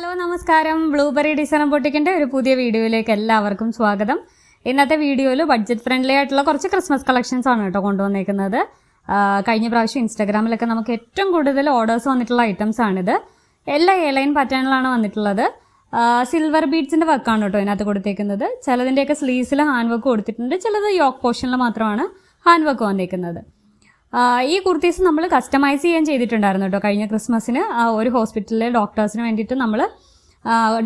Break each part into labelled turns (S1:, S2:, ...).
S1: Hello നമസ്കാരം. Blueberry design ബൊട്ടിക്കിൻ്റെ ഒരു പുതിയ വീഡിയോയിലേക്ക് എല്ലാവർക്കും സ്വാഗതം. ഇന്നത്തെ വീഡിയോയിൽ ബഡ്ജറ്റ് ഫ്രണ്ട്ലി ആയിട്ടുള്ള കുറച്ച് ക്രിസ്മസ് കളക്ഷൻസ് ആണ് കേട്ടോ കൊണ്ടുവന്നേക്കുന്നത്. കഴിഞ്ഞ പ്രാവശ്യം ഇൻസ്റ്റാഗ്രാമിലൊക്കെ നമുക്ക് ഏറ്റവും കൂടുതൽ ഓർഡേഴ്സ് വന്നിട്ടുള്ള ഐറ്റംസ് ആണിത്. എല്ലാ എയർലൈൻ പാറ്റേണിലാണ് വന്നിട്ടുള്ളത്. സിൽവർ ബീഡ്സിൻ്റെ വർക്കാണ് കേട്ടോ ഇതിനകത്ത് കൊടുത്തേക്കുന്നത്. ചിലതിൻ്റെയൊക്കെ സ്ലീവ്സിൽ ഹാൻഡ് വർക്ക് കൊടുത്തിട്ടുണ്ട്, ചിലത് യോക്ക് പോർഷനിൽ മാത്രമാണ് ഹാൻഡ് വർക്ക് വന്നേക്കുന്നത്. ഈ കുർത്തീസ് നമ്മൾ കസ്റ്റമൈസ് ചെയ്യാൻ ചെയ്തിട്ടുണ്ടായിരുന്നു കേട്ടോ കഴിഞ്ഞ ക്രിസ്മസിന്. ഒരു ഹോസ്പിറ്റലിലെ ഡോക്ടേഴ്സിന് വേണ്ടിയിട്ട് നമ്മൾ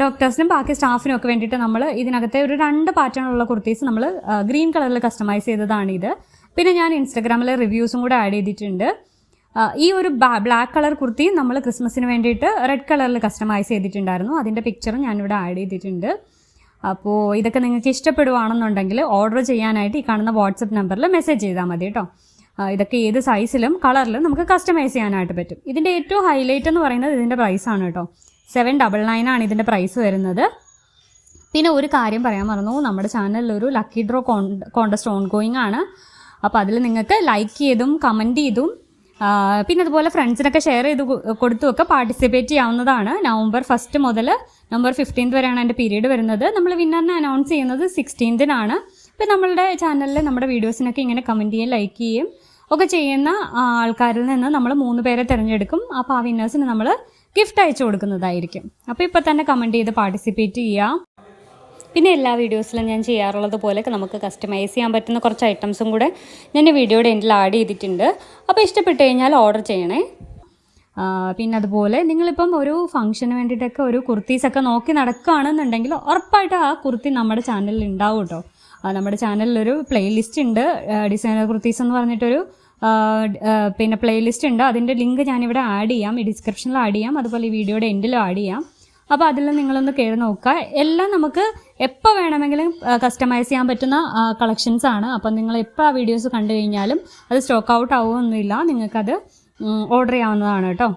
S1: ഡോക്ടേഴ്സിനും ബാക്കി സ്റ്റാഫിനും ഒക്കെ വേണ്ടിയിട്ട് നമ്മൾ ഇതിനകത്തെ ഒരു 2 പാറ്റേണുള്ള കുർത്തീസ് നമ്മൾ ഗ്രീൻ കളറിൽ കസ്റ്റമൈസ് ചെയ്തതാണിത്. പിന്നെ ഞാൻ ഇൻസ്റ്റഗ്രാമിൽ റിവ്യൂസും കൂടെ ആഡ് ചെയ്തിട്ടുണ്ട്. ഈ ഒരു ബ്ലാക്ക് കളർ കുർത്തി നമ്മൾ ക്രിസ്മസിന് വേണ്ടിയിട്ട് റെഡ് കളറിൽ കസ്റ്റമൈസ് ചെയ്തിട്ടുണ്ടായിരുന്നു. അതിൻ്റെ പിക്ചറും ഞാനിവിടെ ആഡ് ചെയ്തിട്ടുണ്ട്. അപ്പോൾ ഇതൊക്കെ നിങ്ങൾക്ക് ഇഷ്ടപ്പെടുവാണെന്നുണ്ടെങ്കിൽ ഓർഡർ ചെയ്യാനായിട്ട് ഈ കാണുന്ന വാട്സപ്പ് നമ്പറിൽ മെസ്സേജ് ചെയ്താൽ മതി കേട്ടോ. ഇതൊക്കെ ഏത് സൈസിലും കളറിലും നമുക്ക് കസ്റ്റമൈസ് ചെയ്യാനായിട്ട് പറ്റും. ഇതിൻ്റെ ഏറ്റവും ഹൈലൈറ്റ് എന്ന് പറയുന്നത് ഇതിൻ്റെ പ്രൈസാണ് കേട്ടോ. 799 ആണ് ഇതിൻ്റെ പ്രൈസ് വരുന്നത്. പിന്നെ ഒരു കാര്യം പറയാൻ മറന്നു, നമ്മുടെ ചാനലിൽ ഒരു ലക്കി ഡ്രോ കോൺടെസ്റ്റ് ഓൺഗോയിങ് ആണ്. അപ്പോൾ അതിൽ നിങ്ങൾക്ക് ലൈക്ക് ചെയ്തും കമൻറ്റ് ചെയ്തും പിന്നെ അതുപോലെ ഫ്രണ്ട്സിനൊക്കെ ഷെയർ ചെയ്ത് കൊടുത്തുമൊക്കെ പാർട്ടിസിപ്പേറ്റ് ചെയ്യാവുന്നതാണ്. നവംബർ 1 മുതൽ നവംബർ 15 വരെയാണ് അതിൻ്റെ പീരീഡ് വരുന്നത്. നമ്മൾ വിന്നറിനെ അനൗൺസ് ചെയ്യുന്നത് 16-നാണ്. ഇപ്പം നമ്മളുടെ ചാനലിൽ നമ്മുടെ വീഡിയോസിനൊക്കെ ഇങ്ങനെ കമൻറ്റ് ചെയ്യുകയും ലൈക്ക് ചെയ്യുകയും ഒക്കെ ചെയ്യുന്ന ആൾക്കാരിൽ നിന്ന് നമ്മൾ 3 പേരെ തിരഞ്ഞെടുക്കും. അപ്പോൾ ആ വിന്നേഴ്സിന് നമ്മൾ ഗിഫ്റ്റ് അയച്ചു കൊടുക്കുന്നതായിരിക്കും. അപ്പോൾ ഇപ്പോൾ തന്നെ കമൻറ്റ് ചെയ്ത് പാർട്ടിസിപ്പേറ്റ് ചെയ്യാം. പിന്നെ എല്ലാ വീഡിയോസിലും ഞാൻ ചെയ്യാറുള്ളത് പോലെയൊക്കെ നമുക്ക് കസ്റ്റമൈസ് ചെയ്യാൻ പറ്റുന്ന കുറച്ച് ഐറ്റംസും കൂടെ ഞാൻ വീഡിയോയുടെ എൻഡിൽ ആഡ് ചെയ്തിട്ടുണ്ട്. അപ്പോൾ ഇഷ്ടപ്പെട്ട് കഴിഞ്ഞാൽ ഓർഡർ ചെയ്യണേ. പിന്നെ അതുപോലെ നിങ്ങളിപ്പം ഒരു ഫംഗ്ഷന് വേണ്ടിയിട്ടൊക്കെ ഒരു കുർത്തീസൊക്കെ നോക്കി നടക്കുകയാണെന്നുണ്ടെങ്കിൽ ഉറപ്പായിട്ട് ആ കുർത്തി നമ്മുടെ ചാനലിൽ ഉണ്ടാവും കേട്ടോ. നമ്മുടെ ചാനലിലൊരു പ്ലേലിസ്റ്റ് ഉണ്ട്, ഡിസൈനർ കുർത്തീസ് എന്ന് പറഞ്ഞിട്ടൊരു പിന്നെ പ്ലേലിസ്റ്റ് ഉണ്ട്. അതിൻ്റെ ലിങ്ക് ഞാനിവിടെ ആഡ് ചെയ്യാം, ഈ ഡിസ്ക്രിപ്ഷനിൽ ആഡ് ചെയ്യാം, അതുപോലെ ഈ വീഡിയോയുടെ എൻഡിലും ആഡ് ചെയ്യാം. അപ്പോൾ അതിൽ നിങ്ങളൊന്ന് കയറി നോക്കുക. എല്ലാം നമുക്ക് എപ്പോൾ വേണമെങ്കിലും കസ്റ്റമൈസ് ചെയ്യാൻ പറ്റുന്ന കളക്ഷൻസ് ആണ്. അപ്പം നിങ്ങൾ എപ്പോൾ ആ വീഡിയോസ് കണ്ടു കഴിഞ്ഞാലും അത് സ്റ്റോക്ക് ഔട്ട് ആവുമൊന്നുമില്ല, നിങ്ങൾക്കത് ഓർഡർ ചെയ്യാവുന്നതാണ് കേട്ടോ.